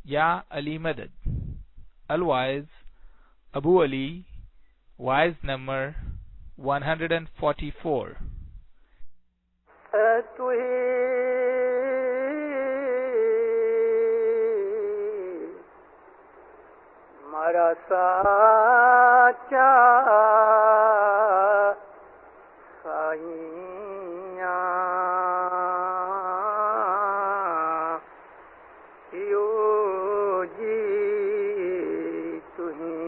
Ya Ali Madad. Al-Waiz, Abu Ali, Waiz number 144. Mara sacha saiya yoji tuhi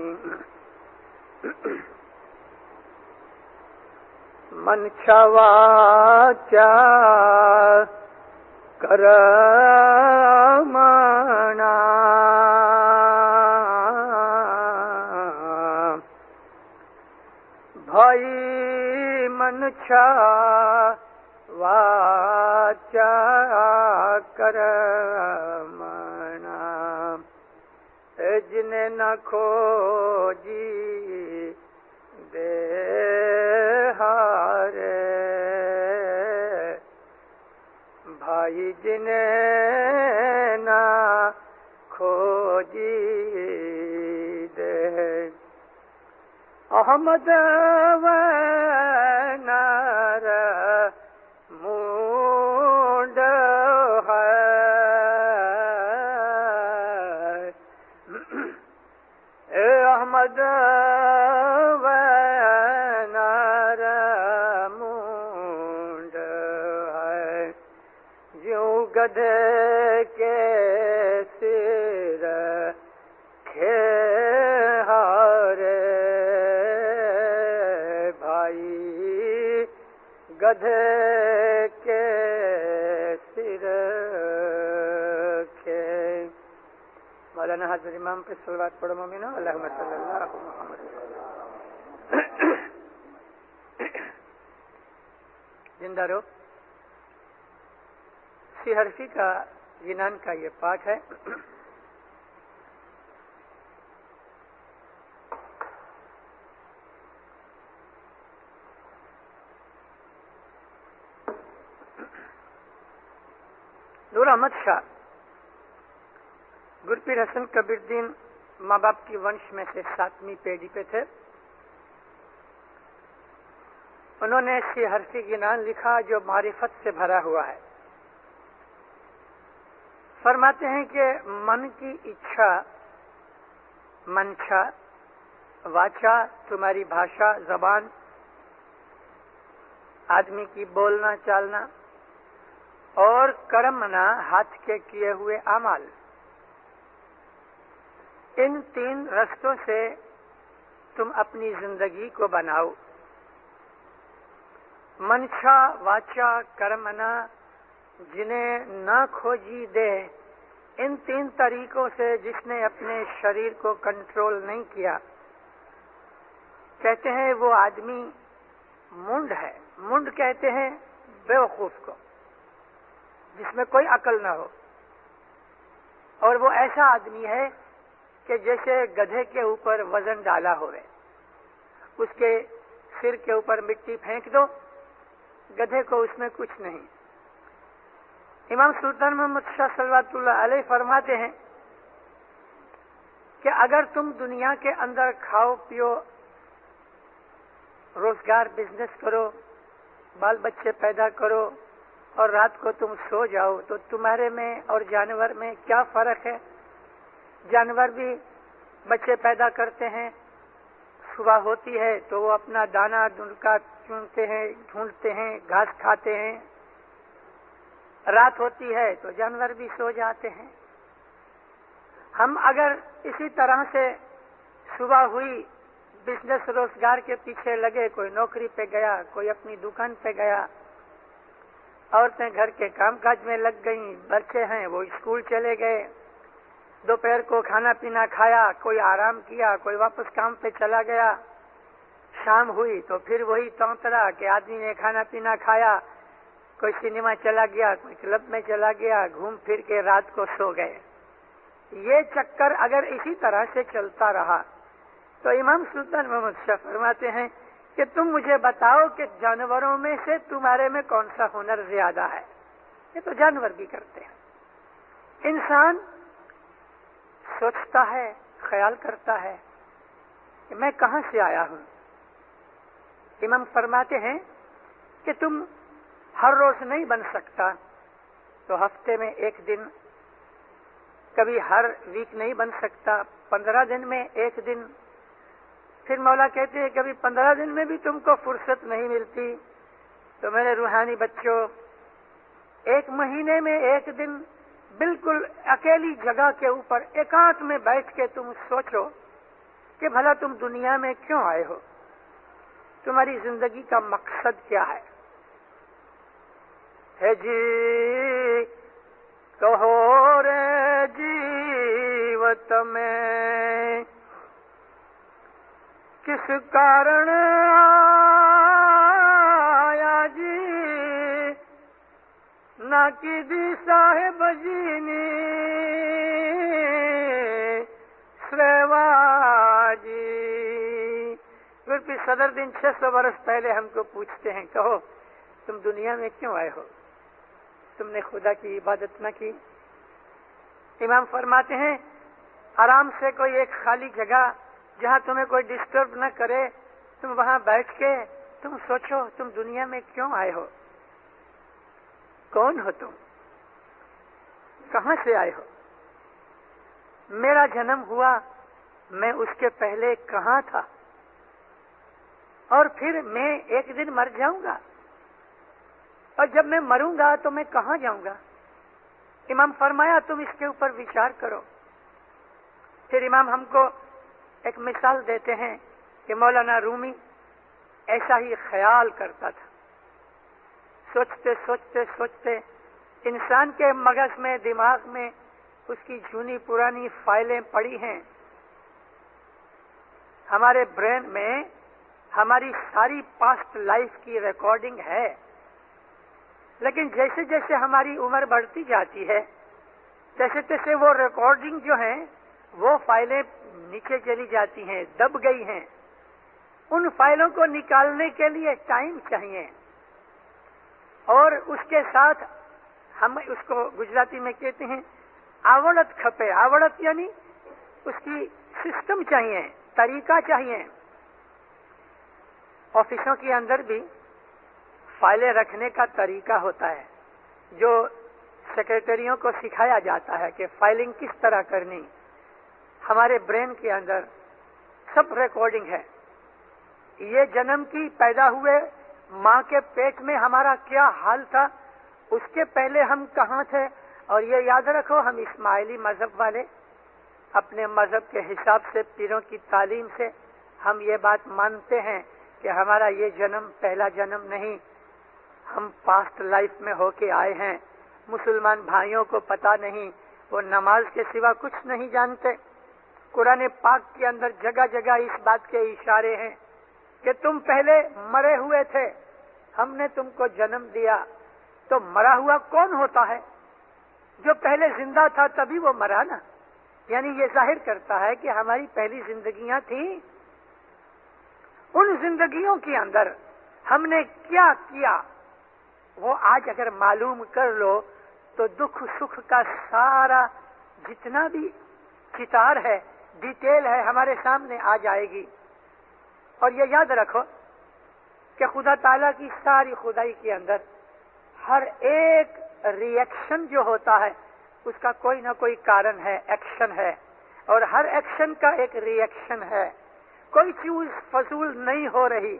man chavacha karamana bhai man chavacha karamana jine na khoji de hare bhai jine na khoji de ahmad wa nar mund hai ahmad wa nar mund hai jo gadhe ke sir khe hare bhai gadhe ke sir khe مولانا حضرت امام پہ صلوات پڑھو مومنو اللہم صلی اللہ محمد زندہ رہو سی حرفی کا یونان کا یہ پاک ہے. نور احمد شاہ گرپیر حسن کبیر الدین ماں باپ کی ونش میں سے 7ویں پیڑھی پہ تھے. انہوں نے سی حرفی یونان لکھا جو معرفت سے بھرا ہوا ہے. فرماتے ہیں کہ من کی اچھا منشا واچا تمہاری بھاشا زبان آدمی کی بولنا چالنا اور کرمنا ہاتھ کے کیے ہوئے اعمال ان 3 رستوں سے تم اپنی زندگی کو بناؤ. منشا واچا کرمنا جنہیں نہ کھوجی دے ان 3 طریقوں سے جس نے اپنے شریر کو کنٹرول نہیں کیا کہتے ہیں وہ آدمی منڈ ہے. منڈ کہتے ہیں بیوقوف کو جس میں کوئی عقل نہ ہو اور وہ ایسا آدمی ہے کہ جیسے گدھے کے اوپر وزن ڈالا ہوئے اس کے سر کے اوپر مٹی پھینک دو گدھے کو اس میں کچھ نہیں. امام سلطان محمد شاہ صلوات اللہ علیہ فرماتے ہیں کہ اگر تم دنیا کے اندر کھاؤ پیو روزگار بزنس کرو بال بچے پیدا کرو اور رات کو تم سو جاؤ تو تمہارے میں اور جانور میں کیا فرق ہے؟ جانور بھی بچے پیدا کرتے ہیں صبح ہوتی ہے تو وہ اپنا دانہ ڈھونڈکا چنتے ہیں ڈھونڈتے ہیں گھاس کھاتے ہیں رات ہوتی ہے تو جانور بھی سو جاتے ہیں. ہم اگر اسی طرح سے صبح ہوئی بزنس روزگار کے پیچھے لگے کوئی نوکری پہ گیا کوئی اپنی دکان پہ گیا عورتیں گھر کے کام کاج میں لگ گئیں بچے ہیں وہ اسکول چلے گئے دوپہر کو کھانا پینا کھایا کوئی آرام کیا کوئی واپس کام پہ چلا گیا شام ہوئی تو پھر وہی تونترا کہ آدمی نے کھانا پینا کھایا کوئی سنیما چلا گیا کوئی کلب میں چلا گیا گھوم پھر کے رات کو سو گئے. یہ چکر اگر اسی طرح سے چلتا رہا تو امام سلطان محمد شاہ فرماتے ہیں کہ تم مجھے بتاؤ کہ جانوروں میں سے تمہارے میں کون سا ہنر زیادہ ہے. یہ تو جانور بھی کرتے ہیں. انسان سوچتا ہے، خیال کرتا ہے کہ میں کہاں سے آیا ہوں. امام فرماتے ہیں کہ تم ہر روز نہیں بن سکتا تو ہفتے میں ایک دن، کبھی ہر ویک نہیں بن سکتا، 15 دن میں ایک دن. پھر مولا کہتے ہیں کبھی 15 دن میں بھی تم کو فرصت نہیں ملتی تو میرے روحانی بچوں، ایک مہینے میں ایک دن بالکل اکیلی جگہ کے اوپر ایکانت میں بیٹھ کے تم سوچو کہ بھلا تم دنیا میں کیوں آئے ہو، تمہاری زندگی کا مقصد کیا ہے جی کہو رے جیوت میں کس کارن آیا جی نہ کی دی صاحب جینی سریوا جی. پھر صدر دن 600 برس پہلے ہم کو پوچھتے ہیں کہو تم دنیا میں کیوں آئے ہو، تم نے خدا کی عبادت نہ کی. امام فرماتے ہیں آرام سے کوئی ایک خالی جگہ جہاں تمہیں کوئی ڈسٹرب نہ کرے، تم وہاں بیٹھ کے تم سوچو تم دنیا میں کیوں آئے ہو، کون ہو تم، کہاں سے آئے ہو. میرا جنم ہوا، میں اس کے پہلے کہاں تھا، اور پھر میں ایک دن مر جاؤں گا، اور جب میں مروں گا تو میں کہاں جاؤں گا. امام فرمایا تم اس کے اوپر وچار کرو. پھر امام ہم کو ایک مثال دیتے ہیں کہ مولانا رومی ایسا ہی خیال کرتا تھا. سوچتے سوچتے سوچتے انسان کے مغز میں، دماغ میں اس کی جونی پرانی فائلیں پڑی ہیں. ہمارے برین میں ہماری ساری پاسٹ لائف کی ریکارڈنگ ہے، لیکن جیسے جیسے ہماری عمر بڑھتی جاتی ہے تیسے تیسے وہ ریکارڈنگ جو ہیں وہ فائلیں نیچے چلی جاتی ہیں، دب گئی ہیں. ان فائلوں کو نکالنے کے لیے ٹائم چاہیے، اور اس کے ساتھ ہم اس کو گجراتی میں کہتے ہیں آوڑت کھپے. آوڑت یعنی اس کی سسٹم چاہیے، طریقہ چاہیے. آفسوں کے اندر بھی فائلیں رکھنے کا طریقہ ہوتا ہے جو سیکرٹریوں کو سکھایا جاتا ہے کہ فائلنگ کس طرح کرنی. ہمارے برین کے اندر سب ریکارڈنگ ہے. یہ جنم کی پیدا ہوئے ماں کے پیٹ میں ہمارا کیا حال تھا، اس کے پہلے ہم کہاں تھے. اور یہ یاد رکھو ہم اسماعیلی مذہب والے اپنے مذہب کے حساب سے، پیروں کی تعلیم سے ہم یہ بات مانتے ہیں کہ ہمارا یہ جنم پہلا جنم نہیں، ہم پاسٹ لائف میں ہو کے آئے ہیں. مسلمان بھائیوں کو پتا نہیں، وہ نماز کے سوا کچھ نہیں جانتے. قرآن پاک کے اندر جگہ جگہ اس بات کے اشارے ہیں کہ تم پہلے مرے ہوئے تھے، ہم نے تم کو جنم دیا. تو مرا ہوا کون ہوتا ہے؟ جو پہلے زندہ تھا تبھی وہ مرا نا. یعنی یہ ظاہر کرتا ہے کہ ہماری پہلی زندگیاں تھیں، ان زندگیوں کے اندر ہم نے کیا کیا وہ آج اگر معلوم کر لو تو دکھ سکھ کا سارا جتنا بھی چتار ہے، ڈیٹیل ہے، ہمارے سامنے آ جائے گی. اور یہ یاد رکھو کہ خدا تعالیٰ کی ساری خدائی کے اندر ہر ایک ری ایکشن جو ہوتا ہے اس کا کوئی نہ کوئی کارن ہے، ایکشن ہے، اور ہر ایکشن کا ایک ری ایکشن ہے. کوئی چیز فضول نہیں ہو رہی،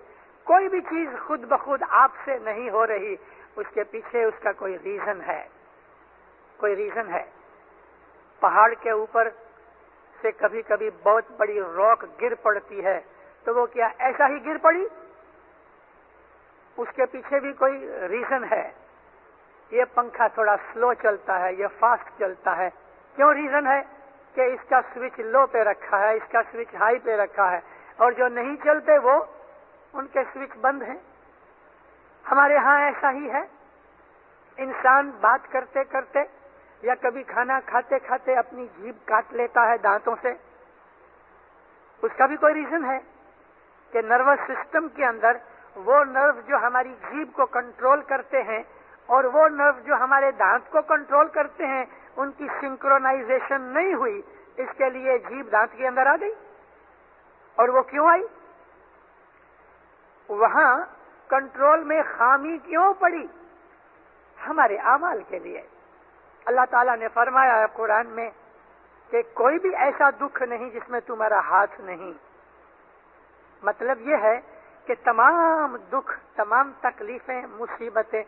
کوئی بھی چیز خود بخود آپ سے نہیں ہو رہی، اس کے پیچھے اس کا کوئی ریزن ہے، کوئی ریزن ہے. پہاڑ کے اوپر سے کبھی کبھی بہت بڑی راک گر پڑتی ہے تو وہ کیا ایسا ہی گر پڑی؟ اس کے پیچھے بھی کوئی ریزن ہے. یہ پنکھا تھوڑا سلو چلتا ہے، یہ فاسٹ چلتا ہے، کیوں ریزن ہے کہ اس کا سوئچ لو پہ رکھا ہے، اس کا سوئچ ہائی پہ رکھا ہے، اور جو نہیں چلتے وہ ان کے سوئچ بند ہیں. ہمارے ہاں ایسا ہی ہے. انسان بات کرتے کرتے یا کبھی کھانا کھاتے کھاتے اپنی جیبھ کاٹ لیتا ہے دانتوں سے، اس کا بھی کوئی ریزن ہے کہ نروس سسٹم کے اندر وہ نرو جو ہماری جیبھ کو کنٹرول کرتے ہیں اور وہ نرو جو ہمارے دانت کو کنٹرول کرتے ہیں ان کی سنکرونائزیشن نہیں ہوئی، اس کے لیے جیب دانت کے اندر آ گئی۔ اور وہ کیوں آئی؟ وہاں کنٹرول میں خامی کیوں پڑی؟ ہمارے اعمال کے لیے۔ اللہ تعالیٰ نے فرمایا ہے قرآن میں کہ کوئی بھی ایسا دکھ نہیں جس میں تمہارا ہاتھ نہیں۔ مطلب یہ ہے کہ تمام دکھ، تمام تکلیفیں، مصیبتیں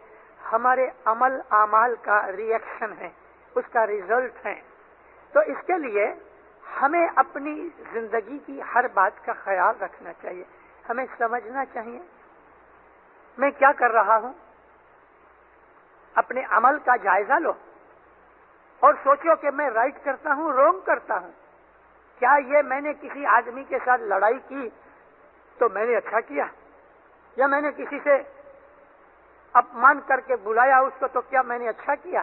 ہمارے عمل اعمال کا ریئیکشن ہے، اس کا ریزلٹ ہے۔ تو اس کے لیے ہمیں اپنی زندگی کی ہر بات کا خیال رکھنا چاہیے، ہمیں سمجھنا چاہیے میں کیا کر رہا ہوں۔ اپنے عمل کا جائزہ لو اور سوچو کہ میں رائٹ کرتا ہوں، رونگ کرتا ہوں۔ کیا یہ میں نے کسی آدمی کے ساتھ لڑائی کی تو میں نے اچھا کیا، یا میں نے کسی سے اپمان کر کے بلایا اس کو تو کیا میں نے اچھا کیا،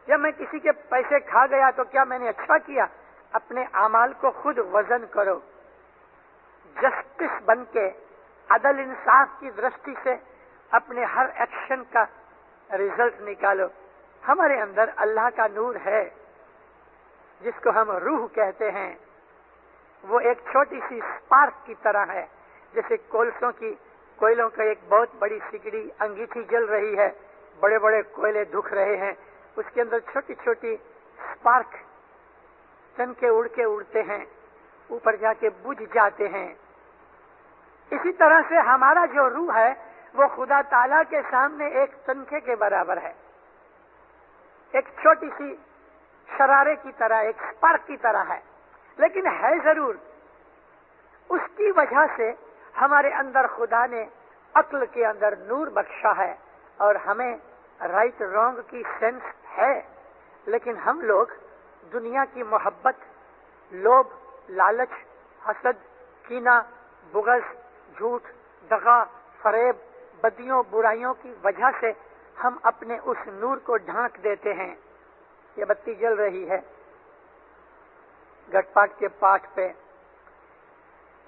یا میں کسی کے پیسے کھا گیا تو کیا میں نے اچھا کیا؟ اپنے اعمال کو خود وزن کرو، جسٹس بن کے عدل انصاف کی درشٹی سے اپنے ہر ایکشن کا ریزلٹ نکالو۔ ہمارے اندر اللہ کا نور ہے جس کو ہم روح کہتے ہیں، وہ ایک چھوٹی سی اسپارک کی طرح ہے، جیسے کوئلوں کا ایک بہت بڑی سکڑی انگیٹھی جل رہی ہے، بڑے بڑے کوئلے دکھ رہے ہیں، اس کے اندر چھوٹی چھوٹی اسپارک چن کے اڑتے ہیں، اوپر جا کے بجھ جاتے ہیں۔ اسی طرح سے ہمارا جو روح ہے وہ خدا تعالیٰ کے سامنے ایک تنکے کے برابر ہے، ایک چھوٹی سی شرارے کی طرح، ایک اسپارک کی طرح ہے، لیکن ہے ضرور۔ اس کی وجہ سے ہمارے اندر خدا نے عقل کے اندر نور بخشا ہے اور ہمیں رائٹ رونگ کی سینس ہے، لیکن ہم لوگ دنیا کی محبت، لوبھ، لالچ، حسد، کینہ، بغض، جھوٹ، دغا، فریب، بدیوں، برائیوں کی وجہ سے ہم اپنے اس نور کو ڈھانک دیتے ہیں۔ یہ بتی جل رہی ہے گٹ پاٹ کے پاٹ پہ،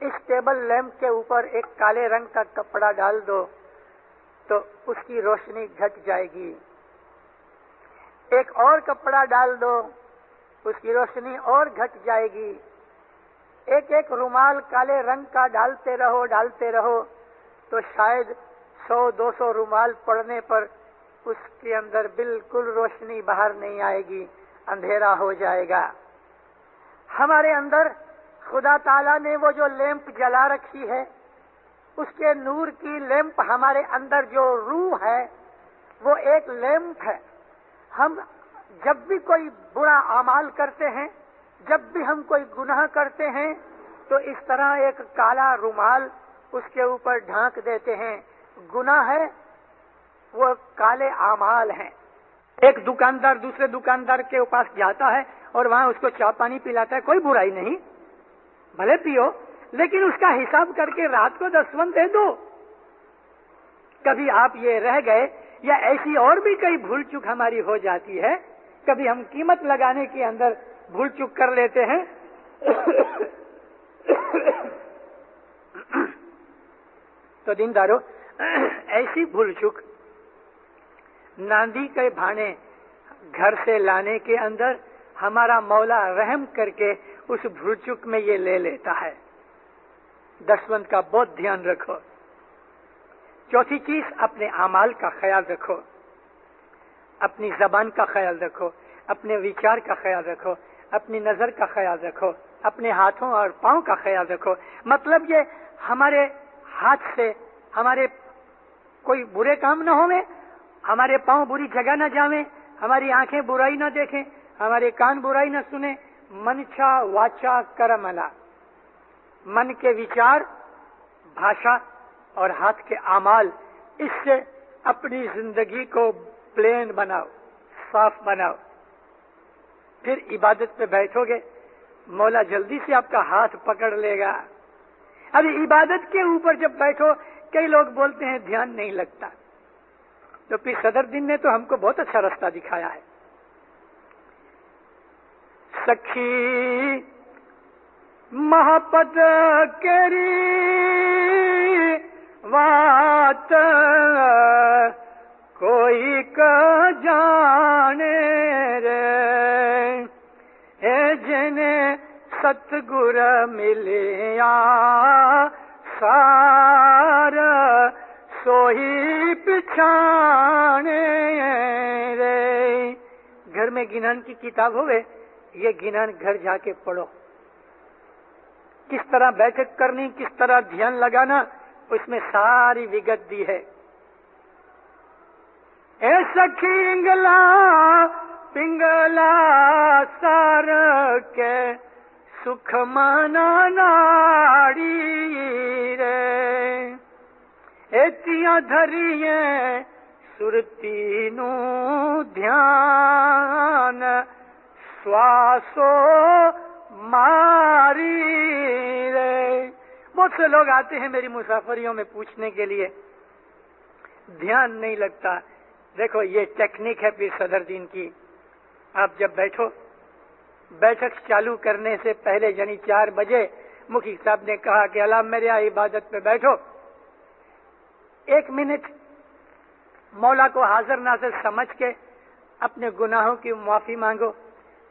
اس ٹیبل لیمپ کے اوپر ایک کالے رنگ کا کپڑا ڈال دو تو اس کی روشنی گھٹ جائے گی، ایک اور کپڑا ڈال دو اس کی روشنی اور گھٹ جائے گی، ایک ایک رومال کالے رنگ کا ڈالتے رہو تو شاید 100-200 رومال پڑنے پر اس کے اندر بالکل روشنی باہر نہیں آئے گی، اندھیرا ہو جائے گا۔ ہمارے اندر خدا تعالیٰ نے وہ جو لیمپ جلا رکھی ہے، اس کے نور کی لیمپ ہمارے اندر جو روح ہے وہ ایک لیمپ ہے۔ ہم جب بھی کوئی برا اعمال کرتے ہیں، جب بھی ہم کوئی گناہ کرتے ہیں تو اس طرح ایک کالا رومال اس کے اوپر ڈھانک دیتے ہیں۔ گناہ ہے وہ کالے اعمال ہیں۔ ایک دکاندار دوسرے دکاندار کے پاس جاتا ہے اور وہاں اس کو چائے پانی پلاتا ہے، کوئی برائی نہیں، بھلے پیو، لیکن اس کا حساب کر کے رات کو 10 دے دو۔ کبھی آپ یہ رہ گئے، یا ایسی اور بھی کئی بھول چک ہماری ہو جاتی ہے، کبھی ہم قیمت لگانے کے اندر بھول چک کر لیتے ہیں تو دیندارو، ایسی بھول چک ناندی کے بھانے گھر سے لانے کے اندر ہمارا مولا رحم کر کے اس بھول چک میں یہ لے لیتا ہے۔ دشمن کا بہت دھیان رکھو۔ چوتھی چیز، اپنے اعمال کا خیال رکھو، اپنی زبان کا خیال رکھو، اپنے وچار کا خیال رکھو، اپنی نظر کا خیال رکھو، اپنے ہاتھوں اور پاؤں کا خیال رکھو۔ مطلب یہ ہمارے ہاتھ سے ہمارے کوئی برے کام نہ ہوئے، ہمارے پاؤں بری جگہ نہ جاویں، ہماری آنکھیں برائی نہ دیکھیں، ہمارے کان برائی نہ سنیں۔ منچا واچا کرملا، من کے وچار، بھاشا اور ہاتھ کے اعمال، اس سے اپنی زندگی کو پلین بناؤ، صاف بناؤ۔ پھر عبادت پہ بیٹھو گے، مولا جلدی سے آپ کا ہاتھ پکڑ لے گا۔ ابھی عبادت کے اوپر جب بیٹھو، کئی لوگ بولتے ہیں دھیان نہیں لگتا، تو پھر صدر دن نے تو ہم کو بہت اچھا راستہ دکھایا ہے۔ سکھی محبت کری وات کوئی کا جانے رے اے جنے ستگور ملیا سارا سوہی پچھانے رے. گھر میں گنان کی کتاب ہوئے، یہ گنان گھر جا کے پڑھو. کس طرح بیٹھک کرنی، کس طرح دھیان لگانا، اس میں ساری وگت دی ہے. اے سکھی انگلا پنگلا سار کے سکھ مانا ناڑی رے ایتیاں دھریے سرتی نو دھیان سواسو ماری رے. بہت سے لوگ آتے ہیں میری مسافریوں میں پوچھنے کے لیے دھیان نہیں لگتا. دیکھو یہ ٹیکنیک ہے پیر صدر دین کی. آپ جب بیٹھو، بیٹھک چالو کرنے سے پہلے یعنی 4 بجے مفتی صاحب نے کہا کہ اللہ میرے عبادت پہ بیٹھو، 1 منٹ مولا کو حاضر ناظر سمجھ کے اپنے گناہوں کی معافی مانگو،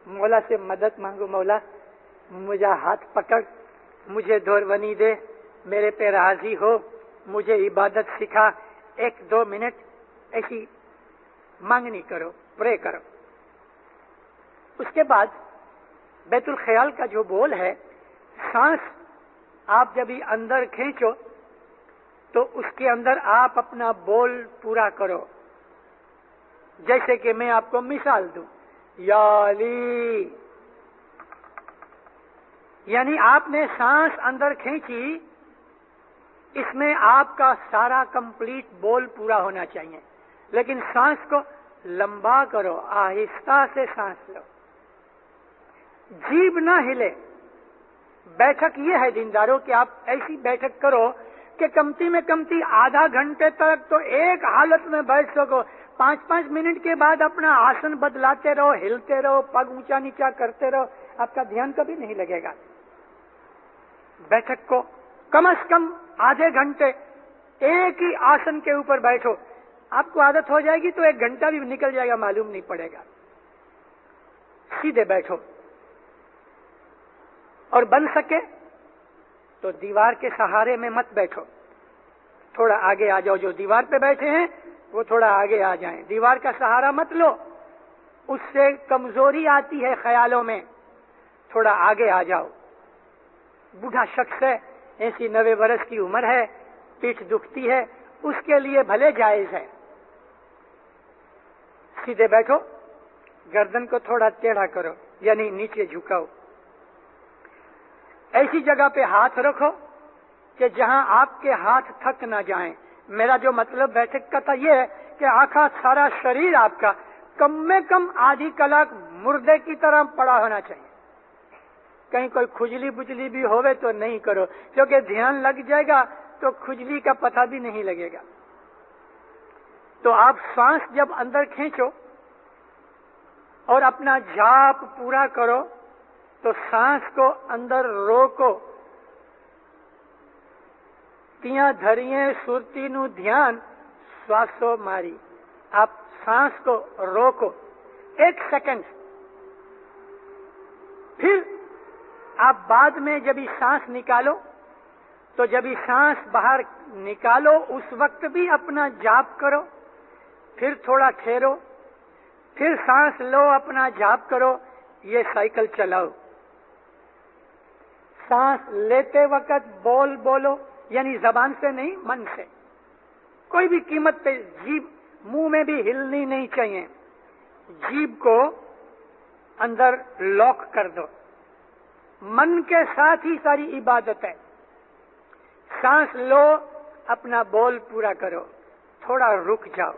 مولا سے مدد مانگو. مولا مجھے ہاتھ پکڑ، مجھے دورونی دے، میرے پہ راضی ہو، مجھے عبادت سکھا. 1-2 منٹ ایسی مانگنی کرو، پرے کرو. اس کے بعد بیت الخیال کا جو بول ہے، سانس آپ جب ہی اندر کھینچو تو اس کے اندر آپ اپنا بول پورا کرو. جیسے کہ میں آپ کو مثال دوں، یا علی، یعنی آپ نے سانس اندر کھینچی، اس میں آپ کا سارا کمپلیٹ بول پورا ہونا چاہیے. لیکن سانس کو لمبا کرو، آہستہ سے سانس لو، جیب نہ ہلے. بیٹھک یہ ہے دینداروں کہ آپ ایسی بیٹھک کرو کہ کمتی میں کمتی آدھا گھنٹے تک تو ایک حالت میں بیٹھ سکو. 5-5 منٹ کے بعد اپنا آسن بدلاتے رہو، ہلتے رہو، پگ اونچا نیچا کرتے رہو، آپ کا دھیان کبھی نہیں لگے گا. بیٹھک کو کم از کم آدھے گھنٹے ایک ہی آسن کے اوپر بیٹھو. آپ کو عادت ہو جائے گی تو 1 گھنٹہ بھی نکل جائے گا، معلوم نہیں پڑے گا. سیدھے بیٹھو، اور بن سکے تو دیوار کے سہارے میں مت بیٹھو، تھوڑا آگے آ جاؤ. جو دیوار پہ بیٹھے ہیں وہ تھوڑا آگے آ جائیں. دیوار کا سہارا مت لو، اس سے کمزوری آتی ہے خیالوں میں. تھوڑا آگے آ جاؤ. بوڑھا شخص ہے، 80-90 برس کی عمر ہے، پیٹھ دکھتی ہے، اس کے لیے بھلے جائز ہے. سیدھے بیٹھو، گردن کو تھوڑا ٹیڑھا کرو یعنی نیچے جھکاؤ. ایسی جگہ پہ ہاتھ رکھو کہ جہاں آپ کے ہاتھ تھک نہ جائیں. میرا جو مطلب بیٹھک کا تھا یہ ہے کہ آنکھیں سارا شریر آپ کا کم میں کم آدھی کلاک مردے کی طرح پڑا ہونا چاہیے. کہیں کوئی کھجلی بجلی بھی ہوئے تو نہیں کرو، کیونکہ دھیان لگ جائے گا تو کھجلی کا پتہ بھی نہیں لگے گا. تو آپ سانس جب اندر کھینچو اور اپنا جاپ پورا کرو تو سانس کو اندر روکو. تیاں دھریے سرتی نو دھیان سواسو ماری. آپ سانس کو روکو 1 سیکنڈ. پھر آپ بعد میں جب یہ سانس نکالو تو جب یہ سانس باہر نکالو اس وقت بھی اپنا جاپ کرو. پھر تھوڑا ٹھہرو، پھر سانس لو، اپنا جاپ کرو. یہ سائیکل چلاؤ. سانس لیتے وقت بولو، یعنی زبان سے نہیں، من سے. کوئی بھی قیمت پہ جیب منہ میں بھی ہلنی نہیں چاہیے. جیب کو اندر لاک کر دو. من کے ساتھ ہی ساری عبادت ہے. سانس لو، اپنا بول پورا کرو، تھوڑا رک جاؤ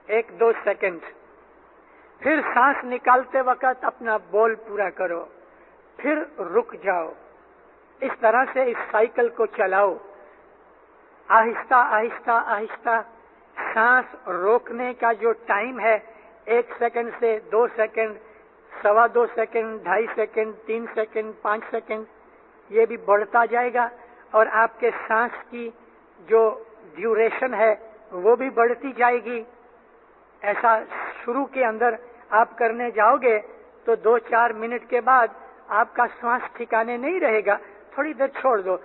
1-2 سیکنڈ. پھر سانس نکالتے وقت اپنا بول پورا کرو، پھر رک جاؤ. اس طرح سے اس سائیکل کو چلاؤ. آہستہ آہستہ آہستہ. سانس روکنے کا جو ٹائم ہے 1 سیکنڈ سے 2 second, 2.25 second, 2.5 second, 3 second, 5 second, یہ بھی بڑھتا جائے گا. اور آپ کے سانس کی جو ڈیوریشن ہے وہ بھی بڑھتی جائے گی. ایسا شروع کے اندر آپ کرنے جاؤ گے تو 2-4 منٹ کے بعد آپ کا سانس ٹھکانے نہیں رہے گا. تھوڑی دیر چھوڑ دو,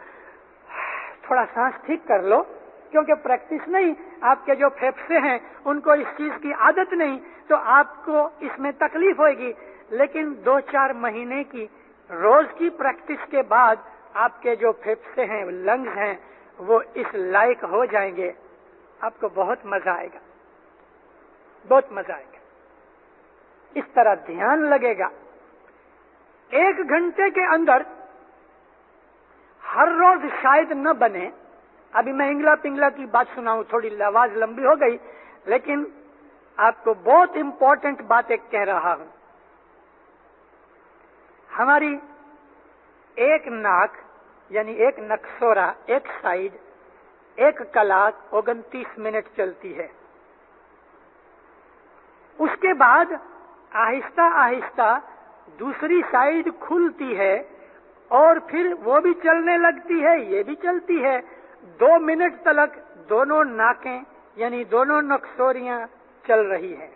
تھوڑا سانس ٹھیک کر لو, کیونکہ پریکٹس نہیں, آپ کے جو پھیپھڑے ہیں ان کو اس چیز کی عادت نہیں, تو آپ کو اس میں تکلیف ہوئے گی. لیکن 2-4 مہینے کی روز کی پریکٹس کے بعد آپ کے جو پھیپھڑے ہیں, لنگز ہیں, وہ اس لائق ہو جائیں گے. آپ کو بہت مزہ آئے گا, بہت مزہ آئے گا. اس طرح دھیان لگے گا. 1 گھنٹے کے اندر ہر روز شاید نہ بنے. ابھی میں انگلا پنگلا کی بات سناؤں, تھوڑی آواز لمبی ہو گئی, لیکن آپ کو بہت امپورٹنٹ باتیں کہہ رہا ہوں. ہماری ایک ناک یعنی ایک نکسورا ایک سائیڈ 1 کلاک 29 منٹ چلتی ہے. اس کے بعد آہستہ آہستہ دوسری سائیڈ کھلتی ہے اور پھر وہ بھی چلنے لگتی ہے, یہ بھی چلتی ہے. 2 منٹ تلک دونوں ناکیں یعنی دونوں نکسوریاں چل رہی ہیں.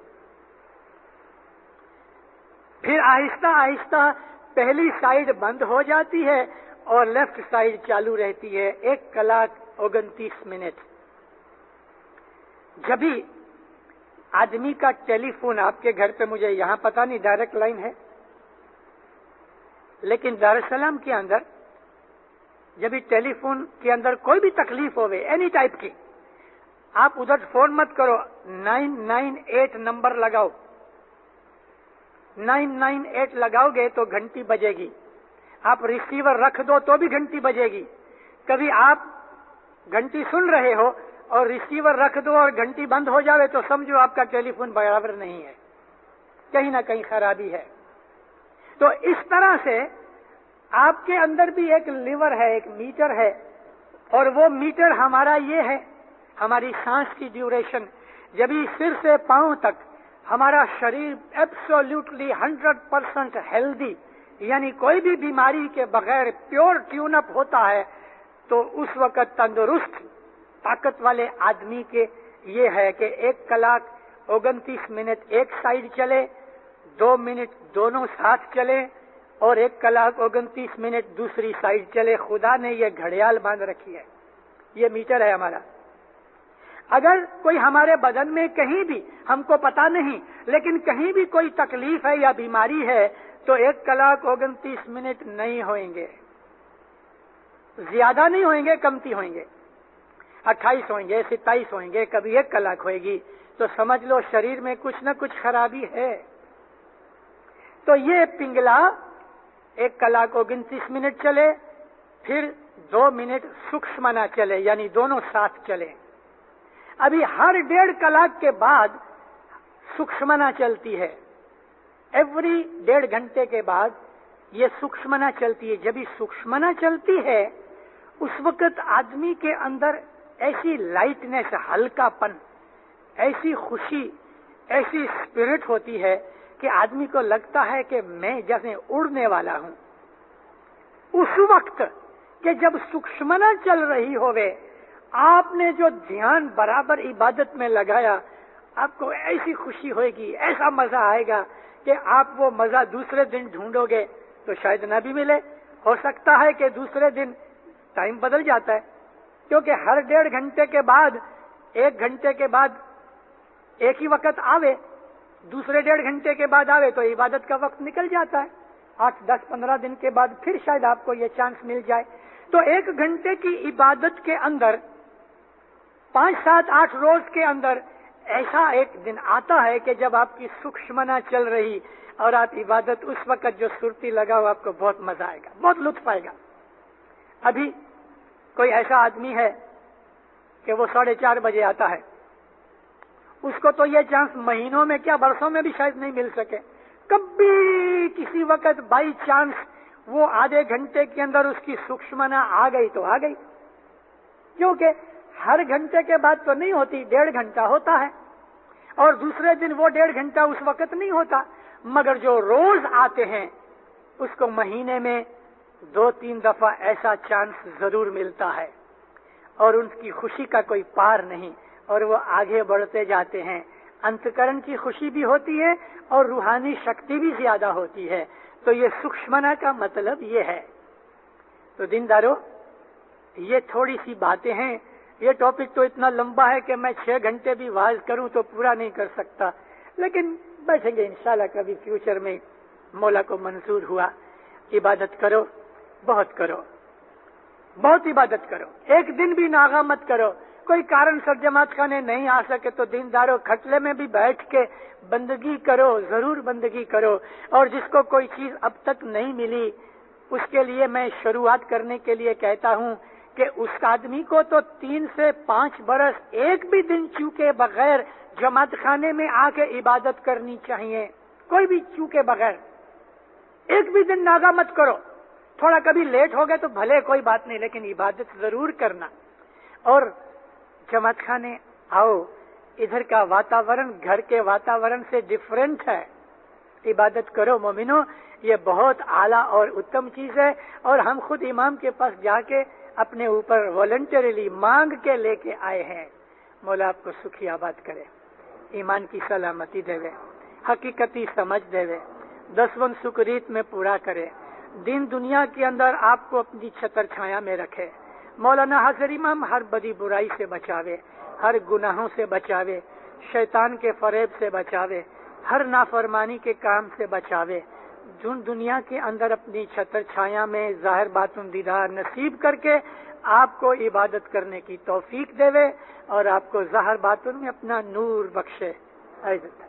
پھر آہستہ آہستہ پہلی سائیڈ بند ہو جاتی ہے اور لیفٹ سائیڈ چالو رہتی ہے. 1 کلاک 29 منٹ. جبھی آدمی کا ٹیلی فون آپ کے گھر پہ, مجھے یہاں پتہ نہیں ڈائریکٹ لائن ہے, لیکن دارالسلام کے اندر جب ٹیلی فون کے اندر کوئی بھی تکلیف ہوئے اینی ٹائپ کی, آپ ادھر فون مت کرو, 998 نمبر لگاؤ. 998 لگاؤ گے تو گھنٹی بجے گی. آپ ریسیور رکھ دو تو بھی گھنٹی بجے گی. کبھی آپ گھنٹی سن رہے ہو اور ریسیور رکھ دو اور گھنٹی بند ہو جاوے تو سمجھو آپ کا ٹیلی فون برابر نہیں ہے, کہیں نہ کہیں خرابی ہے. تو اس طرح سے آپ کے اندر بھی ایک لیور ہے, ایک میٹر ہے, اور وہ میٹر ہمارا یہ ہے, ہماری سانس کی ڈیوریشن. جبھی سر سے پاؤں تک ہمارا شریر ایبسولوٹلی 100% ہیلدی یعنی کوئی بھی بیماری کے بغیر پیور ٹیون اپ ہوتا ہے, تو اس وقت تندرست طاقت والے آدمی کے یہ ہے کہ 1 کلاک 29 منٹ ایک سائیڈ چلے, 2 منٹ دونوں ساتھ چلے, اور 1 کلاک 29 منٹ دوسری سائیڈ چلے. خدا نے یہ گھڑیال باندھ رکھی ہے, یہ میٹر ہے ہمارا. اگر کوئی ہمارے بدن میں کہیں بھی, ہم کو پتا نہیں, لیکن کہیں بھی کوئی تکلیف ہے یا بیماری ہے تو 1 کلاک 29 منٹ نہیں ہوئیں گے, زیادہ نہیں ہوئیں گے, کمتی ہوئیں گے. 28 ہوئیں گے, 27 ہوئیں گے, کبھی 1 کلاک ہوئے گی, تو سمجھ لو شریر میں کچھ نہ کچھ خرابی ہے. تو یہ پنگلا 1 کلاک 29 منٹ چلے, پھر 2 منٹ سکشمنا چلے یعنی دونوں ساتھ چلے. ابھی ہر 1.5 کلاک کے بعد سکشمنا چلتی ہے. ایوری 1.5 گھنٹے کے بعد یہ سکشمنا چلتی ہے. جب یہ سکشمنا چلتی ہے اس وقت آدمی کے اندر ایسی لائٹنس, ہلکا پن, ایسی خوشی, ایسی اسپرٹ ہوتی ہے کہ آدمی کو لگتا ہے کہ میں جیسے اڑنے والا ہوں. اس وقت کہ جب سکشمنا چل رہی ہوئے, آپ نے جو دھیان برابر عبادت میں لگایا, آپ کو ایسی خوشی ہوئے گی, ایسا مزہ آئے گا کہ آپ وہ مزہ دوسرے دن ڈھونڈو گے تو شاید نہ بھی ملے. ہو سکتا ہے کہ دوسرے دن ٹائم بدل جاتا ہے, کیونکہ ہر 1.5 گھنٹے کے بعد 1 گھنٹے کے بعد ایک ہی وقت آوے, دوسرے 1.5 گھنٹے کے بعد آوے تو عبادت کا وقت نکل جاتا ہے. 8, 10, 15 دن کے بعد پھر شاید آپ کو یہ چانس مل جائے. تو 1 گھنٹے کی عبادت کے اندر 5, 7, 8 روز کے اندر ایسا ایک دن آتا ہے کہ جب آپ کی سکشمنا چل رہی اور آپ عبادت اس وقت جو سرتی لگاؤ, آپ کو بہت مزہ آئے گا, بہت لطف آئے گا. ابھی کوئی ایسا آدمی ہے کہ وہ 4:30 بجے آتا ہے, اس کو تو یہ چانس مہینوں میں کیا برسوں میں بھی شاید نہیں مل سکے. کبھی کسی وقت بائی چانس وہ آدھے گھنٹے کے اندر اس کی سکشمنا آ گئی تو آ گئی, کیونکہ ہر گھنٹے کے بعد تو نہیں ہوتی, 1.5 گھنٹہ ہوتا ہے, اور دوسرے دن وہ 1.5 گھنٹہ اس وقت نہیں ہوتا. مگر جو روز آتے ہیں اس کو مہینے میں 2-3 دفعہ ایسا چانس ضرور ملتا ہے, اور ان کی خوشی کا کوئی پار نہیں. اور وہ آگے بڑھتے جاتے ہیں. انتکرن کی خوشی بھی ہوتی ہے اور روحانی شکتی بھی زیادہ ہوتی ہے. تو یہ سکشمنا کا مطلب یہ ہے. تو دیندارو، یہ تھوڑی سی باتیں ہیں. یہ ٹاپک تو اتنا لمبا ہے کہ میں 6 گھنٹے بھی واعظ کروں تو پورا نہیں کر سکتا، لیکن بیٹھیں گے انشاءاللہ کبھی فیوچر میں، مولا کو منظور ہوا. عبادت کرو، بہت کرو، بہت عبادت کرو. ایک دن بھی ناغہ مت کرو. کوئی کارن سر جماعت خانے نہیں آ سکے تو دینداروں کھٹلے میں بھی بیٹھ کے بندگی کرو، ضرور بندگی کرو. اور جس کو کوئی چیز اب تک نہیں ملی، اس کے لیے میں شروعات کرنے کے لیے کہتا ہوں کہ اس آدمی کو تو 3 سے 5 برس ایک بھی دن چوکے بغیر جماعت خانے میں آ کے عبادت کرنی چاہیے. کوئی بھی چوکے بغیر ایک بھی دن ناغہ مت کرو. تھوڑا کبھی لیٹ ہو گئے تو بھلے کوئی بات نہیں، لیکن عبادت ضرور کرنا. اور جماعت خانے آؤ، ادھر کا واتاورن گھر کے واتاورن سے ڈفرینٹ ہے. عبادت کرو مومنو، یہ بہت اعلیٰ اور اتم چیز ہے. اور ہم خود امام کے پاس جا کے اپنے اوپر والنٹریلی مانگ کے لے کے آئے ہیں. مولا آپ کو سکھی آباد کرے، ایمان کی سلامتی دے، حقیقتی سمجھ دے، 10 سکریت میں پورا کرے، دین دنیا کے اندر آپ کو اپنی چھتر چھایا میں رکھے. مولانا حاضر امام ہر بدی برائی سے بچاوے، ہر گناہوں سے بچاوے، شیطان کے فریب سے بچاوے، ہر نافرمانی کے کام سے بچاوے. دنیا کے اندر اپنی چھتر چھایا میں ظاہر باطن دیدار نصیب کر کے آپ کو عبادت کرنے کی توفیق دے اور آپ کو ظاہر باطن میں اپنا نور بخشے. عزت